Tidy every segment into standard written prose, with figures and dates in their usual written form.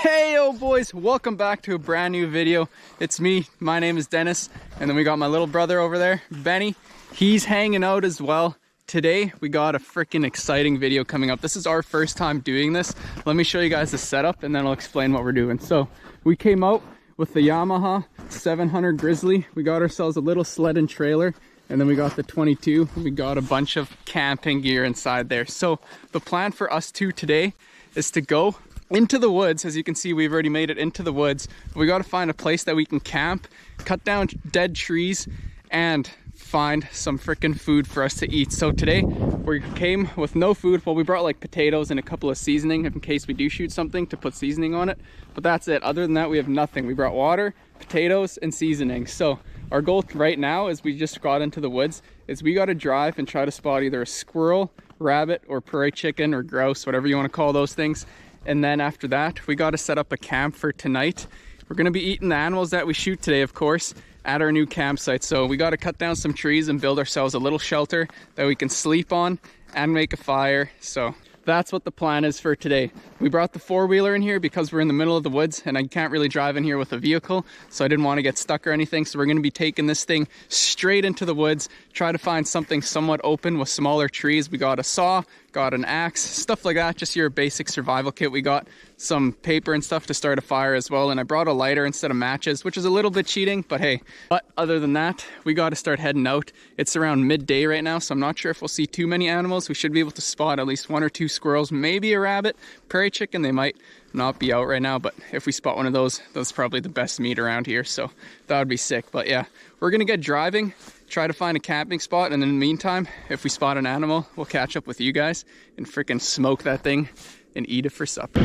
Hey yo boys, welcome back to a brand new video. It's me, my name is Dennis, and then we got my little brother over there, Benny. He's hanging out as well. Today we got a freaking exciting video coming up. This is our first time doing this. Let me show you guys the setup and then I'll explain what we're doing. So we came out with the Yamaha 700 Grizzly. We got ourselves a little sled and trailer, and then we got the 22. We got a bunch of camping gear inside there. So the plan for us two today is to go into the woods. As you can see, we've already made it into the woods. We got to find a place that we can camp, cut down dead trees, and find some freaking food for us to eat. So today we came with no food. Well, we brought like potatoes and a couple of seasoning in case we do shoot something to put seasoning on it, but that's it. Other than that, we have nothing. We brought water, potatoes, and seasoning. So our goal right now, as we just got into the woods, is we got to drive and try to spot either a squirrel, rabbit, or prairie chicken, or grouse, whatever you want to call those things. And then after that, we got to set up a camp for tonight. We're going to be eating the animals that we shoot today, of course, at our new campsite. So we got to cut down some trees and build ourselves a little shelter that we can sleep on and make a fire. So that's what the plan is for today. We brought the four-wheeler in here because we're in the middle of the woods and I can't really drive in here with a vehicle, so I didn't want to get stuck or anything. So we're going to be taking this thing straight into the woods, try to find something somewhat open with smaller trees. We got a saw, got an axe, stuff like that, just your basic survival kit. We got some paper and stuff to start a fire as well, and I brought a lighter instead of matches, which is a little bit cheating, but hey. But other than that, we got to start heading out. It's around midday right now, so I'm not sure if we'll see too many animals. We should be able to spot at least 1 or 2 squirrels, maybe a rabbit, prairie chicken. They might not be out right now, but if we spot one of those, that's probably the best meat around here, so that would be sick. But yeah, we're gonna get driving, try to find a camping spot, and in the meantime, if we spot an animal, we'll catch up with you guys and freaking smoke that thing and eat it for supper.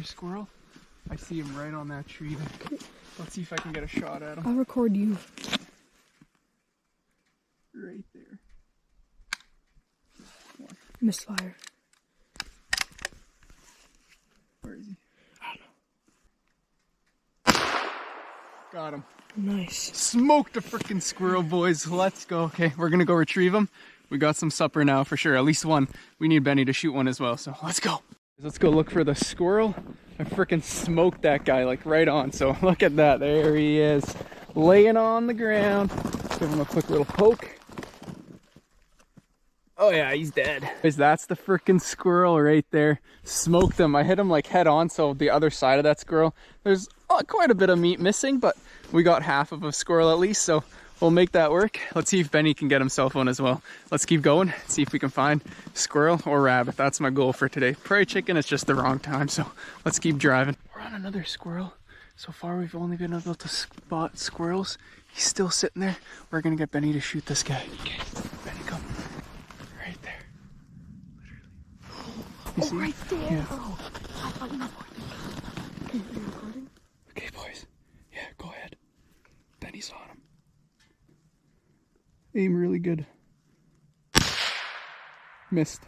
Squirrel. I see him right on that tree there. Let's see if I can get a shot at him. I'll record you. Right there. Misfire. Where is he? I don't know. Got him. Nice. Smoked a freaking squirrel, boys. Let's go. Okay, we're gonna go retrieve him. We got some supper now for sure. At least one. We need Benny to shoot one as well, so let's go. Let's go look for the squirrel. I freaking smoked that guy like right on. So look at that. There he is, laying on the ground. Give him a quick little poke. Oh yeah, he's dead. That's the freaking squirrel right there. Smoked him. I hit him like head on, so the other side of that squirrel, there's quite a bit of meat missing, but we got half of a squirrel at least, so we'll make that work. Let's see if Benny can get himself one as well. Let's keep going, see if we can find squirrel or rabbit. That's my goal for today. Prairie chicken is just the wrong time, so let's keep driving. We're on another squirrel. So far we've only been able to spot squirrels. He's still sitting there. We're gonna get Benny to shoot this guy. Okay, Benny, come. Right there. Literally. You see? Right there. Yeah. Oh, I thought you were recording. Okay, are you recording? Okay, boys. Yeah, go ahead. Benny's on him. Aim really good. Missed.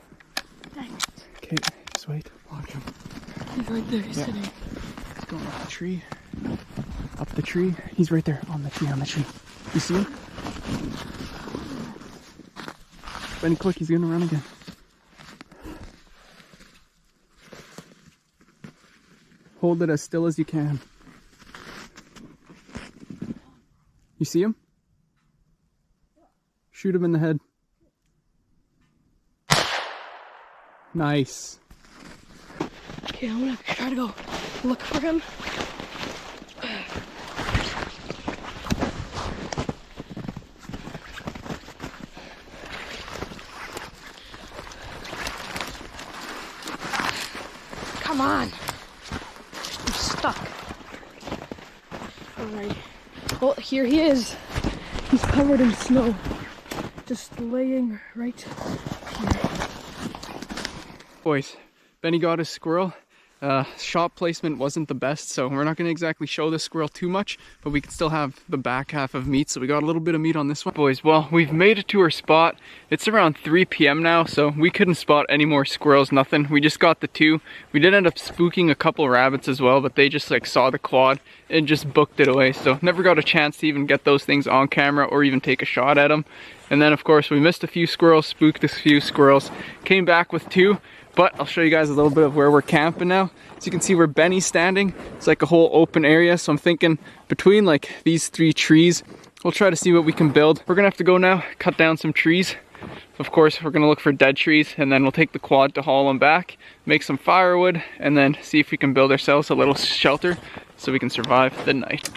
Dang it. Okay, just wait. Watch him. He's right there. He's sitting. He's going up the tree. Up the tree. He's right there on the tree, You see him? Benny, quick, he's gonna run again. Hold it as still as you can. You see him? Shoot him in the head. Nice. Okay, I'm gonna try to go look for him. Come on. I'm stuck. Alright. Well, here he is. He's covered in snow. Just laying right here. Boys, Benny got his squirrel. Shot placement wasn't the best, so we're not going to exactly show the squirrel too much, but we can still have the back half of meat, so we got a little bit of meat on this one. Boys, well, we've made it to our spot. It's around 3 p.m. now, so we couldn't spot any more squirrels, nothing. We just got the 2. We did end up spooking a couple rabbits as well, but they just like saw the quad and just booked it away, so never got a chance to even get those things on camera or even take a shot at them. And then of course we missed a few squirrels, spooked a few squirrels, came back with 2. But I'll show you guys a little bit of where we're camping now. So you can see where Benny's standing. It's like a whole open area. So I'm thinking between like these 3 trees, we'll try to see what we can build. We're gonna have to go now, cut down some trees. Of course, we're gonna look for dead trees, and then we'll take the quad to haul them back, make some firewood, and then see if we can build ourselves a little shelter so we can survive the night.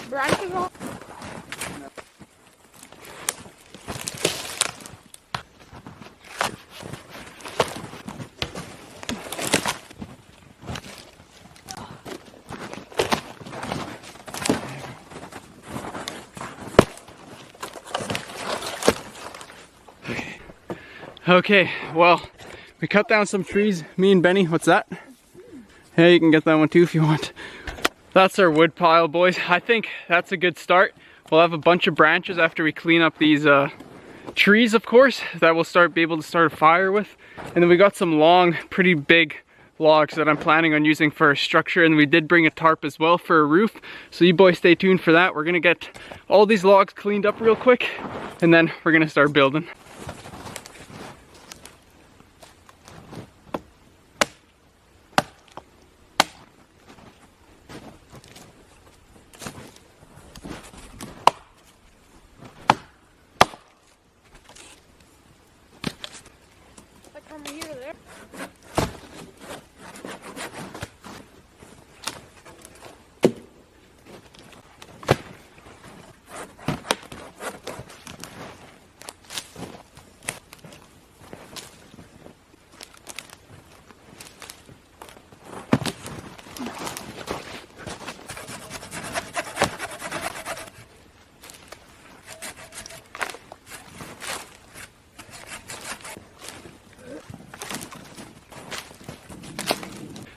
Branches on. Okay, well, we cut down some trees, me and Benny. What's that? Hey, you can get that one too if you want. That's our wood pile, boys. I think that's a good start. We'll have a bunch of branches after we clean up these trees, of course, that we'll be able to start a fire with. And then we got some long, pretty big logs that I'm planning on using for a structure, and we did bring a tarp as well for a roof. So you boys stay tuned for that. We're gonna get all these logs cleaned up real quick, and then we're gonna start building. From here to there.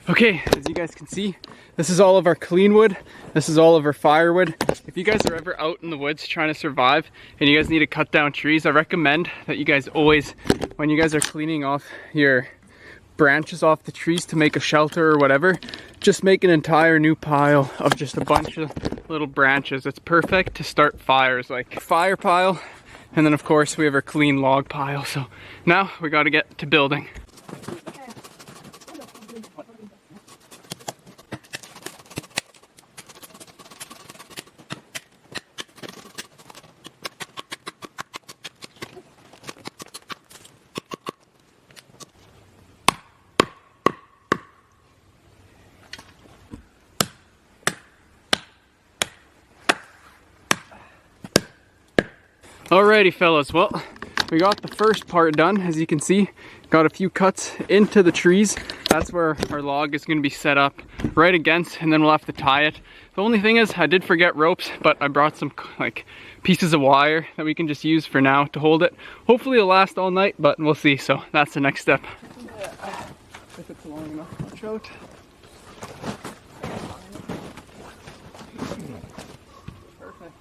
Okay, as you guys can see, this is all of our clean wood. This is all of our firewood. If you guys are ever out in the woods trying to survive and you guys need to cut down trees, I recommend that you guys always, when you guys are cleaning off your branches off the trees to make a shelter or whatever, just make an entire new pile of just a bunch of little branches. It's perfect to start fires, like fire pile. And then of course we have our clean log pile. So now we got to get to building. Alrighty fellas, well, we got the first part done. As you can see, got a few cuts into the trees. That's where our log is going to be set up right against, and then we'll have to tie it. The only thing is, I did forget ropes, but I brought some like pieces of wire that we can just use for now to hold it. Hopefully it'll last all night, but we'll see. So that's the next step. Yeah, if it's long enough, watch out. Perfect.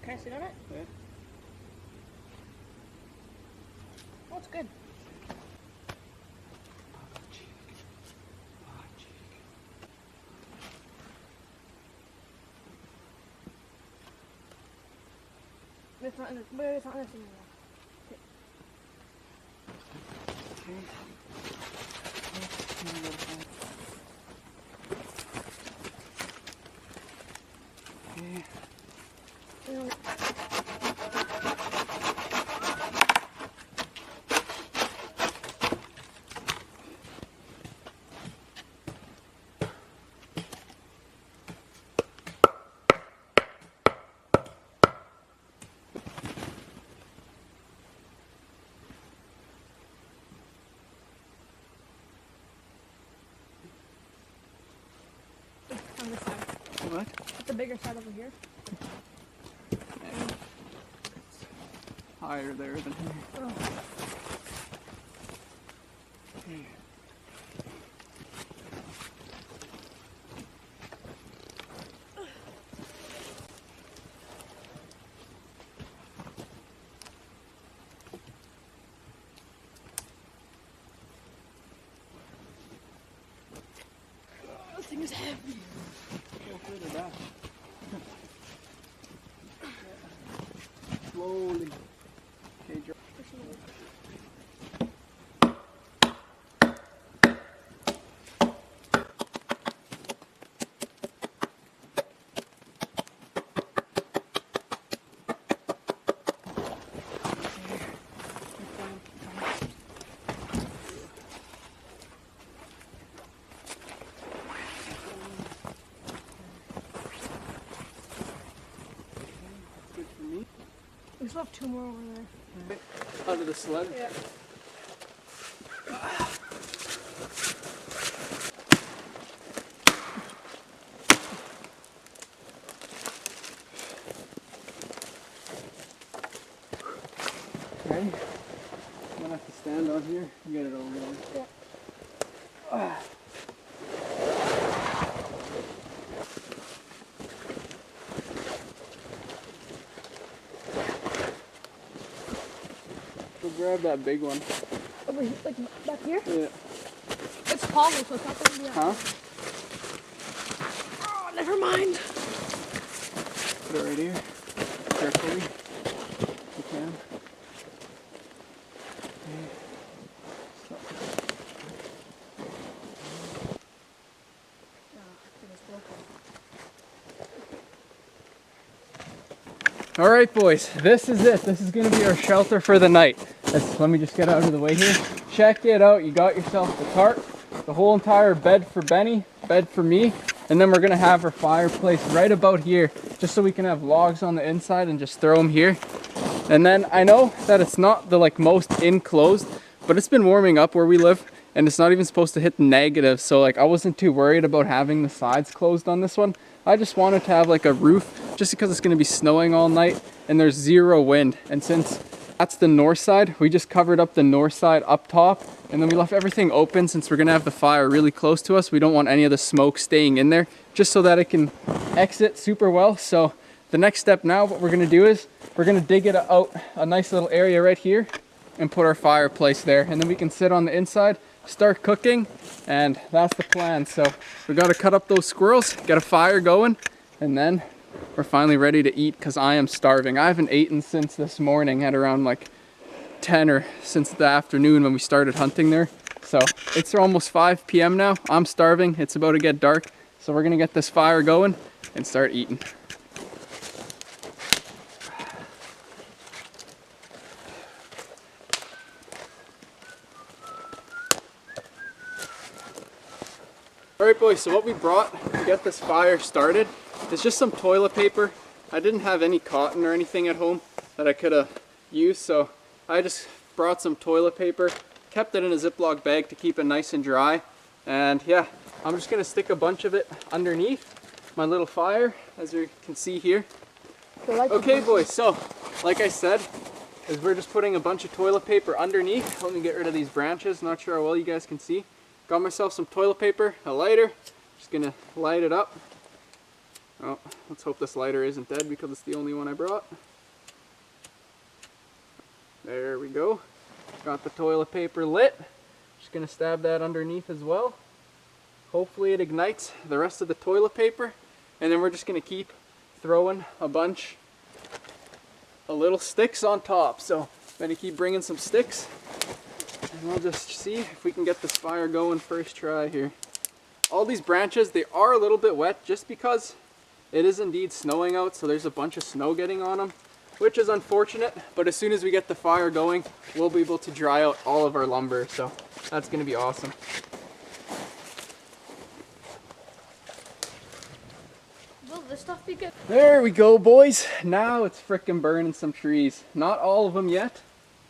Can I sit on it? Yeah. Oh, it's good. It's not in this, but it's not in this anymore. On this side. What? It's the bigger side over here. Higher there than here. Oh. Okay. This thing is heavy. Go further back. Slowly. Okay, drop. Good for me. We still have 2 more over there. Out of the sled. Yeah. Okay. I'm gonna have to stand on here and get it over there. Yeah. Go grab that big one. Over here, like back here? Yeah. It's poly, so it's not going to be Huh? Oh, never mind. Put it right here. Carefully. If you can. Okay. Stop. All right, boys, this is it. This is gonna be our shelter for the night. Let me just get out of the way here. Check it out. You got yourself the tarp, the whole entire bed for Benny, bed for me, and then we're gonna have our fireplace right about here, just so we can have logs on the inside and just throw them here. And then I know that it's not the most enclosed, but it's been warming up where we live, and it's not even supposed to hit the negative. So I wasn't too worried about having the sides closed on this one. I just wanted to have a roof, just because it's gonna be snowing all night and there's zero wind. And since that's the north side, we just covered up the north side up top, and then we left everything open since we're gonna have the fire really close to us. We don't want any of the smoke staying in there, just so that it can exit super well. So the next step now, what we're gonna do is we're gonna dig it out a nice little area right here and put our fireplace there, and then we can sit on the inside, start cooking, and that's the plan. So we got to cut up those squirrels, get a fire going, and then we're finally ready to eat, because I am starving. I haven't eaten since this morning at around 10, or since the afternoon when we started hunting there. So it's almost 5 p.m. now. I'm starving. It's about to get dark, so we're gonna get this fire going and start eating. Alright boys, so what we brought to get this fire started is just some toilet paper. I didn't have any cotton or anything at home that I could have used, so I just brought some toilet paper, kept it in a Ziploc bag to keep it nice and dry, and yeah, I'm just gonna stick a bunch of it underneath my little fire, as you can see here. Okay boys, so like I said, is we're just putting a bunch of toilet paper underneath. Let me get rid of these branches, not sure how well you guys can see. Got myself some toilet paper, a lighter, just gonna light it up. Oh, let's hope this lighter isn't dead because it's the only one I brought. There we go. Got the toilet paper lit. Just gonna stab that underneath as well. Hopefully it ignites the rest of the toilet paper, and then we're just gonna keep throwing a bunch a little sticks on top. So Benny, keep bringing some sticks, and we'll just see if we can get this fire going first try here. All these branches, they are a little bit wet just because it is indeed snowing out, so there's a bunch of snow getting on them, which is unfortunate, but as soon as we get the fire going, we'll be able to dry out all of our lumber, so that's going to be awesome. Will this stuff be good? There we go, boys. Now it's frickin' burning some trees. Not all of them yet,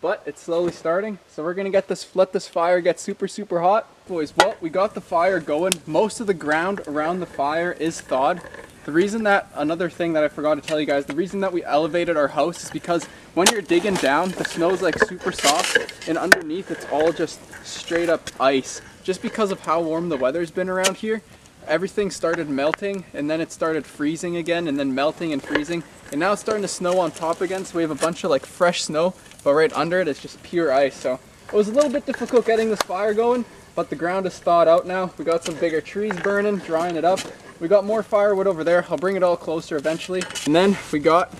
but it's slowly starting. So we're gonna get this, let this fire get super, super hot. Boys, well, we got the fire going. Most of the ground around the fire is thawed. The reason that, another thing that I forgot to tell you guys, the reason that we elevated our house is because when you're digging down, the snow's like super soft, and underneath it's all just straight up ice. Just because of how warm the weather's been around here, everything started melting, and then it started freezing again, and then melting and freezing, and now it's starting to snow on top again, so we have a bunch of like fresh snow, but right under it, it's just pure ice. So it was a little bit difficult getting this fire going, but the ground is thawed out now. We got some bigger trees burning, drying it up. We got more firewood over there. I'll bring it all closer eventually. And then we got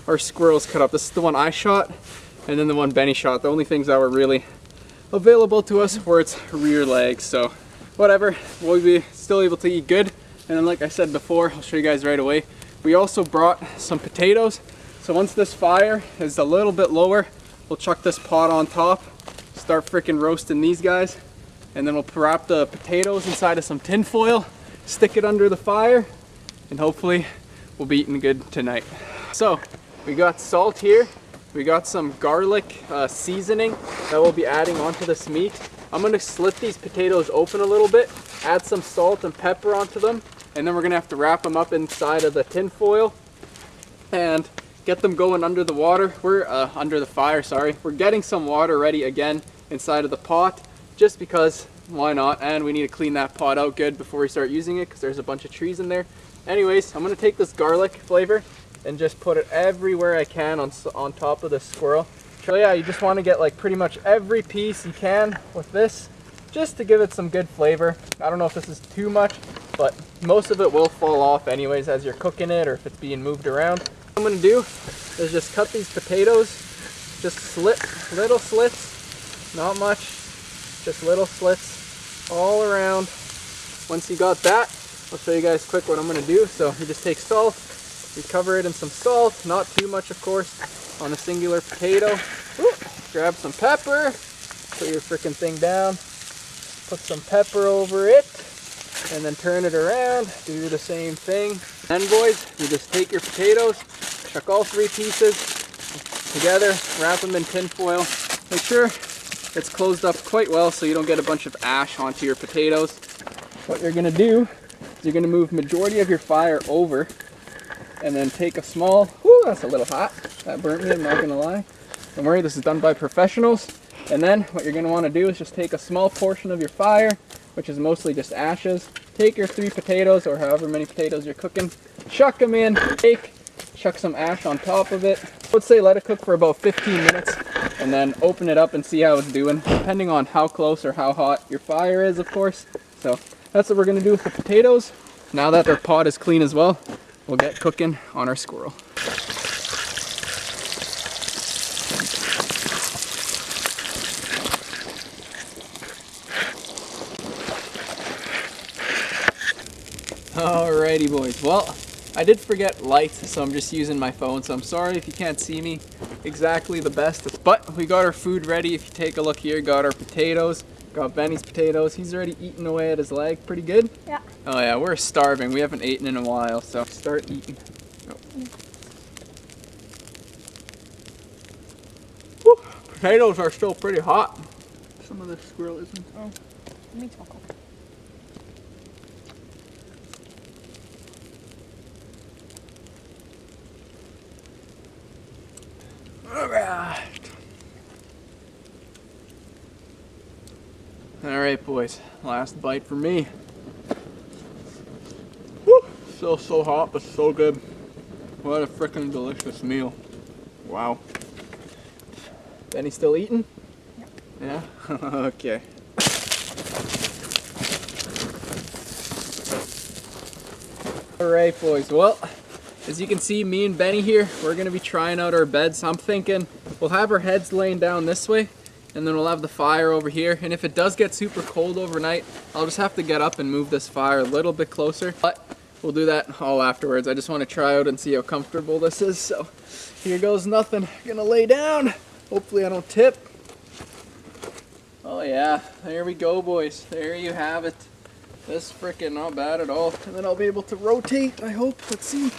our squirrels cut up. This is the one I shot, and then the one Benny shot. The only things that were really available to us were its rear legs, so whatever, we'll be still able to eat good. And then like I said before, I'll show you guys right away, we also brought some potatoes. So once this fire is a little bit lower, we'll chuck this pot on top, start freaking roasting these guys, and then we'll wrap the potatoes inside of some tin foil, stick it under the fire, and hopefully we'll be eating good tonight. So we got salt here, we got some garlic seasoning that we'll be adding onto this meat. I'm gonna slit these potatoes open a little bit, add some salt and pepper onto them, and then we're gonna have to wrap them up inside of the tin foil and get them going under the water. We're under the fire, sorry. We're getting some water ready again inside of the pot, just because, why not? And we need to clean that pot out good before we start using it, because there's a bunch of trees in there. Anyways, I'm gonna take this garlic flavor and just put it everywhere I can on top of the squirrel. So yeah, you just want to get like pretty much every piece you can with this, just to give it some good flavor. I don't know if this is too much, but most of it will fall off anyways as you're cooking it or if it's being moved around. What I'm going to do is just cut these potatoes, just slit, little slits, not much, just little slits all around. Once you got that, I'll show you guys quick what I'm going to do. So you just take salt, you cover it in some salt, not too much of course, on a singular potato. Ooh, grab some pepper, put your freaking thing down, put some pepper over it, and then turn it around, do the same thing. Then boys, you just take your potatoes, chuck all three pieces together, wrap them in tin foil. Make sure it's closed up quite well so you don't get a bunch of ash onto your potatoes. What you're gonna do is you're gonna move majority of your fire over, and then take a small, whoo, that's a little hot. That burnt me, I'm not gonna lie. Don't worry, this is done by professionals. And then what you're gonna wanna do is just take a small portion of your fire, which is mostly just ashes. Take your 3 potatoes, or however many potatoes you're cooking, chuck them in, chuck some ash on top of it. I would say let it cook for about 15 minutes, and then open it up and see how it's doing, depending on how close or how hot your fire is, of course. So that's what we're gonna do with the potatoes. Now that our pot is clean as well, we'll get cooking on our squirrel. Alrighty boys, well, I did forget lights, so I'm just using my phone, so I'm sorry if you can't see me exactly the best, but we got our food ready. If you take a look here, got our potatoes, got Benny's potatoes. He's already eating away at his leg pretty good. Yeah. Oh yeah, we're starving. We haven't eaten in a while, so start eating. Oh. Woo, potatoes are still pretty hot. Some of the squirrel isn't. Oh, let me talk. Alright boys, last bite for me. Woo! Still so hot, but so good. What a freaking delicious meal. Wow. Benny still eating? Yeah. Yeah? Okay. Alright boys, well, As you can see, me and Benny here, we're gonna be trying out our beds. I'm thinking we'll have our heads laying down this way, and then we'll have the fire over here. And if it does get super cold overnight, I'll just have to get up and move this fire a little bit closer. But we'll do that all afterwards. I just want to try out and see how comfortable this is. So here goes nothing. Gonna lay down. Hopefully I don't tip. Oh yeah, there we go, boys. There you have it. This frickin' not bad at all. And then I'll be able to rotate, I hope. Let's see.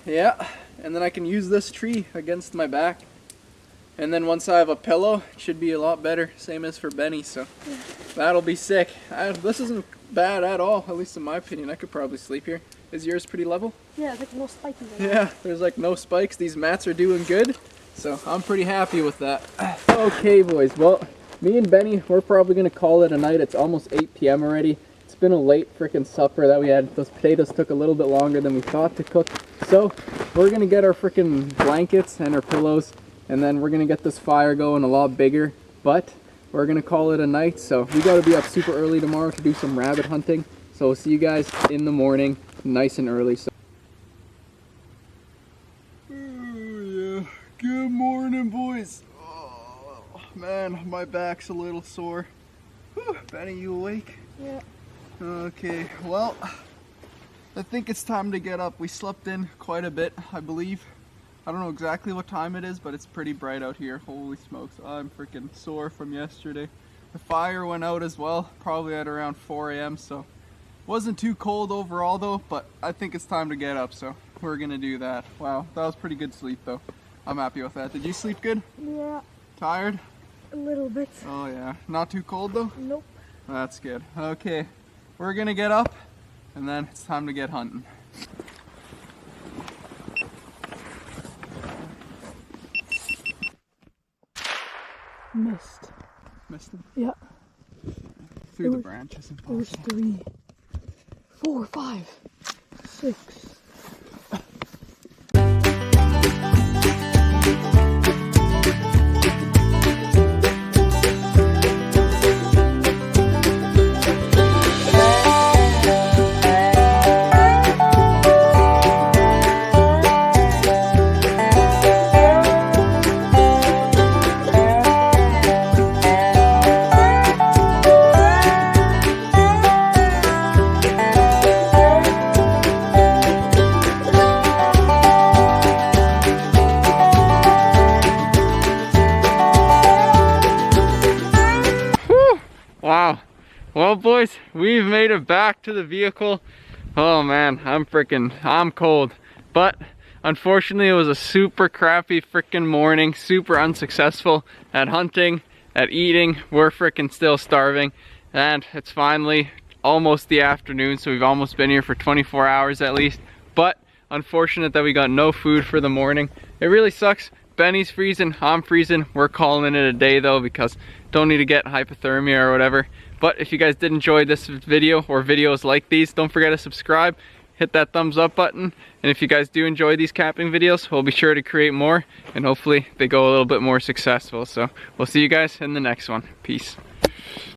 Yeah, and then I can use this tree against my back. And then once I have a pillow, it should be a lot better. Same as for Benny, so that'll be sick. This isn't bad at all, at least in my opinion. I could probably sleep here. Is yours pretty level? Yeah, there's like no spikes in there. Yeah, there's like no spikes. These mats are doing good, so I'm pretty happy with that. Okay, boys, well, me and Benny, we're probably gonna call it a night. It's almost 8 p.m. already. It's been a late freaking supper that we had. Those potatoes took a little bit longer than we thought to cook. So we're gonna get our freaking blankets and our pillows, and then we're gonna get this fire going a lot bigger. But we're gonna call it a night. So we gotta be up super early tomorrow to do some rabbit hunting. So we'll see you guys in the morning, nice and early. So yeah, good morning, boys. Oh man, my back's a little sore. Whew. Benny, you awake? Yeah. Okay, well, I think it's time to get up. We slept in quite a bit, I believe. I don't know exactly what time it is, but it's pretty bright out here. Holy smokes, I'm freaking sore from yesterday. The fire went out as well, probably at around 4 a.m. So wasn't too cold overall though, but I think it's time to get up, so we're gonna do that. Wow, that was pretty good sleep though. I'm happy with that. Did you sleep good? Yeah. Tired? A little bit. Oh yeah. Not too cold though? Nope. That's good. Okay, we're gonna get up and then it's time to get hunting. Missed. Missed them? Yeah. Through the branches. It was 3, 4, 5, 6. Wow. Well, boys, we've made it back to the vehicle. Oh man, I'm cold. But unfortunately, it was a super crappy freaking morning, super unsuccessful at hunting, at eating. We're freaking still starving. And it's finally almost the afternoon, so we've almost been here for 24 hours at least. But unfortunate that we got no food for the morning. It really sucks. Benny's freezing, I'm freezing. We're calling it a day though, because don't need to get hypothermia or whatever. But if you guys did enjoy this video or videos like these, don't forget to subscribe, hit that thumbs up button. And if you guys do enjoy these camping videos, we'll be sure to create more, and hopefully they go a little bit more successful. So we'll see you guys in the next one. Peace.